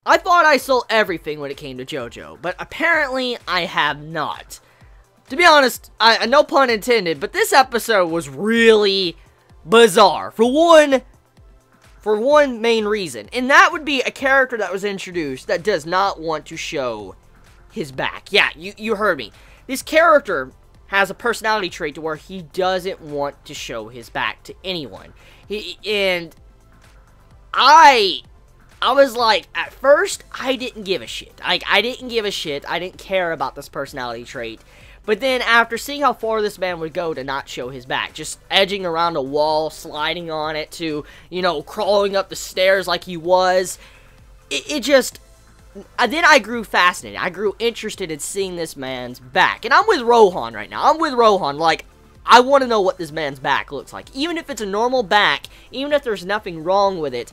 I thought I sold everything when it came to JoJo, but apparently I have not. To be honest, no pun intended, but this episode was really bizarre. For one main reason, and that would be a character that was introduced that does not want to show his back. Yeah, you heard me. This character has a personality trait to where he doesn't want to show his back to anyone. I was like, at first, I didn't give a shit. I didn't give a shit. I didn't care about this personality trait. But then, after seeing how far this man would go to not show his back, just edging around a wall, sliding on it, to, you know, crawling up the stairs like he was, then I grew fascinated. I grew interested in seeing this man's back. And I'm with Rohan right now. I'm with Rohan. Like, I want to know what this man's back looks like. Even if it's a normal back, even if there's nothing wrong with it,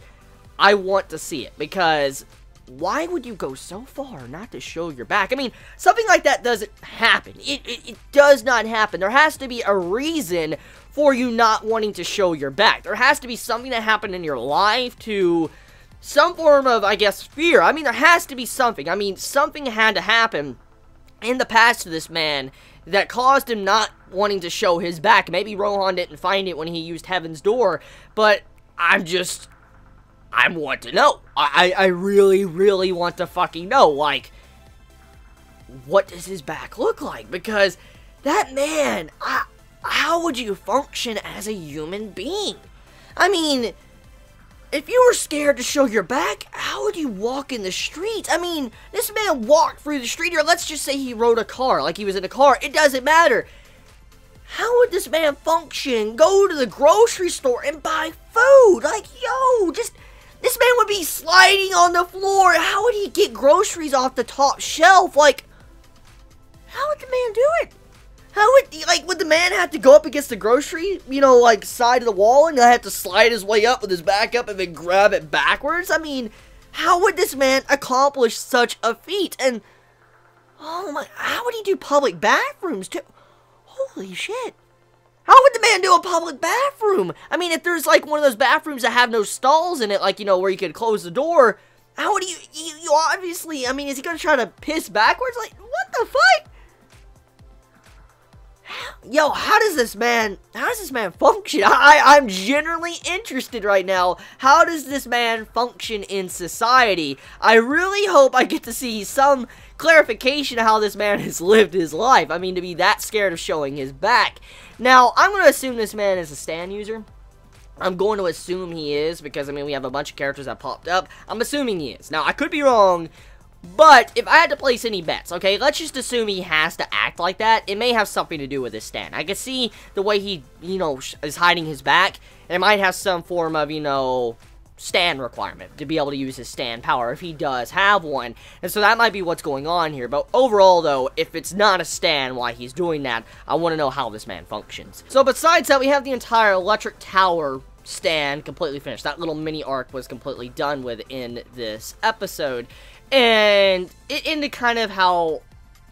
I want to see it. Because why would you go so far not to show your back? I mean, something like that doesn't happen. It does not happen. There has to be a reason for you not wanting to show your back. There has to be something that happened in your life to some form of, I guess, fear. I mean, there has to be something. I mean, something had to happen in the past to this man that caused him not wanting to show his back. Maybe Rohan didn't find it when he used Heaven's Door, but I want to know. I really, really want to fucking know, like, what does his back look like? Because that man, how would you function as a human being? I mean, if you were scared to show your back, how would you walk in the streets? I mean, this man walked through the street, or let's just say he rode a car, like he was in a car. It doesn't matter. How would this man function, go to the grocery store and buy food? Like, yo, this man would be sliding on the floor. How would he get groceries off the top shelf? Like, how would the man do it? Would the man have to go up against the grocery, you know, like, side of the wall, and have to slide his way up with his back up and then grab it backwards? I mean, how would this man accomplish such a feat? And, oh my, how would he do public bathrooms, too? Holy shit. How would the man do a public bathroom? I mean, if there's, like, one of those bathrooms that have no stalls in it, like, you know, where you could close the door, how would you obviously, I mean, is he gonna try to piss backwards? Like, what the fuck? Yo, how does this man function? I'm genuinely interested right now. How does this man function in society? I really hope I get to see some clarification of how this man has lived his life. I mean, to be that scared of showing his back. Now, I'm going to assume this man is a stand user. I'm going to assume he is, because, I mean, we have a bunch of characters that popped up. I'm assuming he is. Now, I could be wrong, but if I had to place any bets, okay, let's just assume he has to act like that. It may have something to do with his stand. I can see the way he, you know, is hiding his back. And it might have some form of, you know, stand requirement to be able to use his stand power if he does have one. And so that might be what's going on here. But overall, though, if it's not a stand while he's doing that, I want to know how this man functions. So besides that, we have the entire electric tower stand completely finished. That little mini arc was completely done with in this episode. And it ended kind of how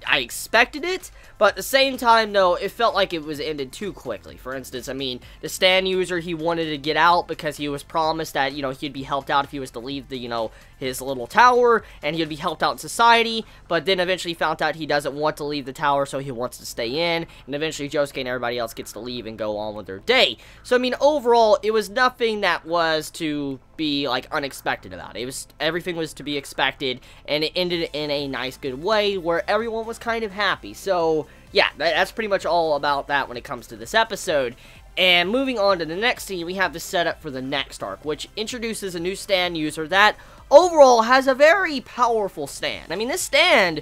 I expected it, but at the same time, though, it felt like it was ended too quickly. For instance, I mean, the stand user, he wanted to get out because he was promised that, you know, he'd be helped out if he was to leave the, you know, his little tower, and he'd be helped out in society, but then eventually found out he doesn't want to leave the tower, so he wants to stay in, and eventually Josuke and everybody else gets to leave and go on with their day. So, I mean, overall, it was nothing that was to be, like, unexpected about it. Everything was to be expected, and it ended in a nice, good way, where everyone was kind of happy. So, yeah, that's pretty much all about that when it comes to this episode. And moving on to the next scene, we have the setup for the next arc, which introduces a new stand user that overall has a very powerful stand. I mean, this stand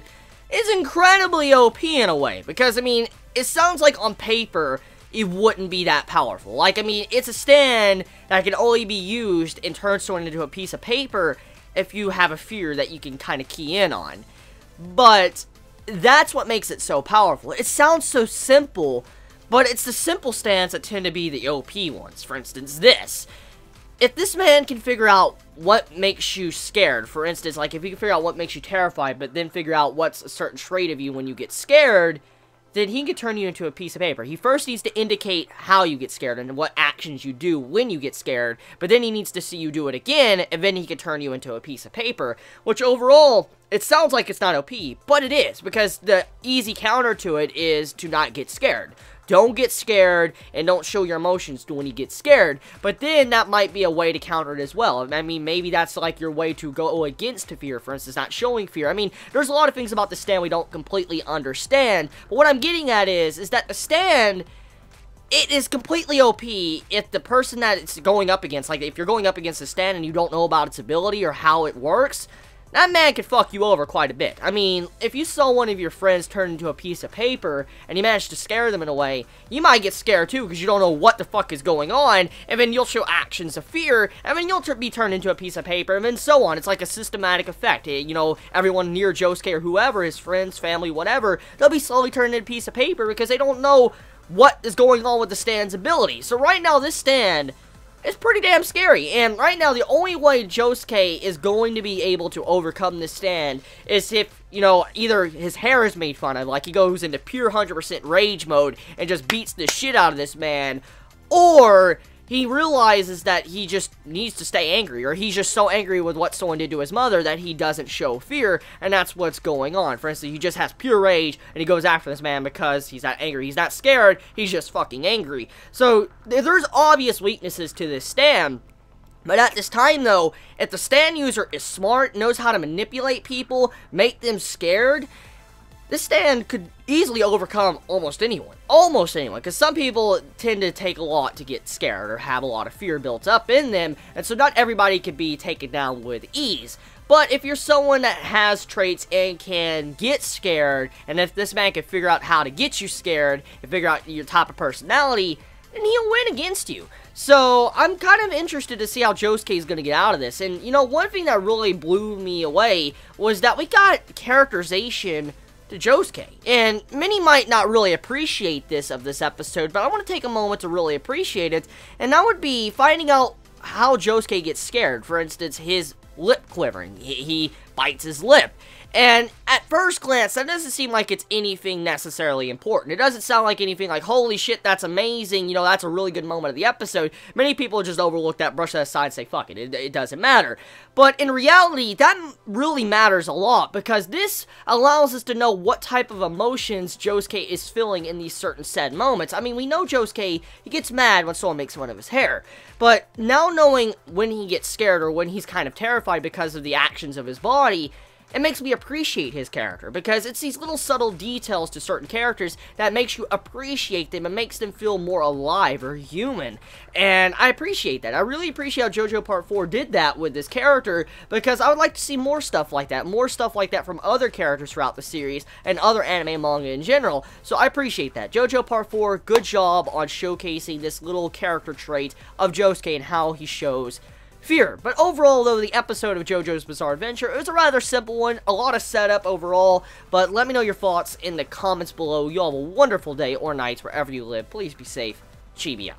is incredibly OP in a way, because, I mean, it sounds like on paper it wouldn't be that powerful. Like, I mean, it's a stand that can only be used and turn someone into a piece of paper if you have a fear that you can kind of key in on. But that's what makes it so powerful. It sounds so simple, but it's the simple stands that tend to be the OP ones. For instance, this. If this man can figure out what makes you scared, for instance, like if you can figure out what makes you terrified, but then figure out what's a certain trait of you when you get scared, then he can turn you into a piece of paper. He first needs to indicate how you get scared and what actions you do when you get scared, but then he needs to see you do it again, and then he can turn you into a piece of paper, which overall, it sounds like it's not OP, but it is, because the easy counter to it is to not get scared. Don't get scared, and don't show your emotions when you get scared. But then, that might be a way to counter it as well. I mean, maybe that's like your way to go against fear, for instance, not showing fear. I mean, there's a lot of things about the stand we don't completely understand. But what I'm getting at is that the stand, it is completely OP if the person that it's going up against, like if you're going up against the stand and you don't know about its ability or how it works, that man could fuck you over quite a bit. I mean, if you saw one of your friends turn into a piece of paper, and you managed to scare them in a way, you might get scared too, because you don't know what the fuck is going on, and then you'll show actions of fear, and then you'll be turned into a piece of paper, and then so on. It's like a systematic effect. You know, everyone near Josuke or whoever, his friends, family, whatever, they'll be slowly turned into a piece of paper, because they don't know what is going on with the stand's ability. So right now, this stand, it's pretty damn scary, and right now the only way Josuke is going to be able to overcome this stand is if, you know, either his hair is made fun of, like he goes into pure 100% rage mode and just beats the shit out of this man, or he realizes that he just needs to stay angry, or he's just so angry with what someone did to his mother that he doesn't show fear, and that's what's going on. For instance, he just has pure rage, and he goes after this man because he's not angry. He's not scared, he's just fucking angry. So, there's obvious weaknesses to this stand. But at this time, though, if the stand user is smart, knows how to manipulate people, make them scared, this stand could easily overcome almost anyone. Almost anyone. Because some people tend to take a lot to get scared or have a lot of fear built up in them. And so not everybody can be taken down with ease. But if you're someone that has traits and can get scared, and if this man can figure out how to get you scared, and figure out your type of personality, then he'll win against you. So, I'm kind of interested to see how Josuke is going to get out of this. And, you know, one thing that really blew me away was that we got characterization to Josuke. And many might not really appreciate this of this episode, but I want to take a moment to really appreciate it, and that would be finding out how Josuke gets scared. For instance, his lip quivering. He bites his lip. And at first glance, that doesn't seem like it's anything necessarily important. It doesn't sound like anything like, holy shit, that's amazing, you know, that's a really good moment of the episode. Many people just overlook that, brush that aside, and say, fuck it, it doesn't matter. But in reality, that really matters a lot, because this allows us to know what type of emotions Josuke is feeling in these certain said moments. I mean, we know Josuke, he gets mad when someone makes fun of his hair. But now knowing when he gets scared, or when he's kind of terrified because of the actions of his body, it makes me appreciate his character, because it's these little subtle details to certain characters that makes you appreciate them and makes them feel more alive or human. And I appreciate that. I really appreciate how JoJo Part 4 did that with this character, because I would like to see more stuff like that from other characters throughout the series and other anime and manga in general. So I appreciate that. JoJo Part 4, good job on showcasing this little character trait of Josuke and how he shows fear. But overall, though, the episode of JoJo's Bizarre Adventure, it was a rather simple one, a lot of setup overall, but let me know your thoughts in the comments below. You all have a wonderful day or night wherever you live. Please be safe. Chibi out.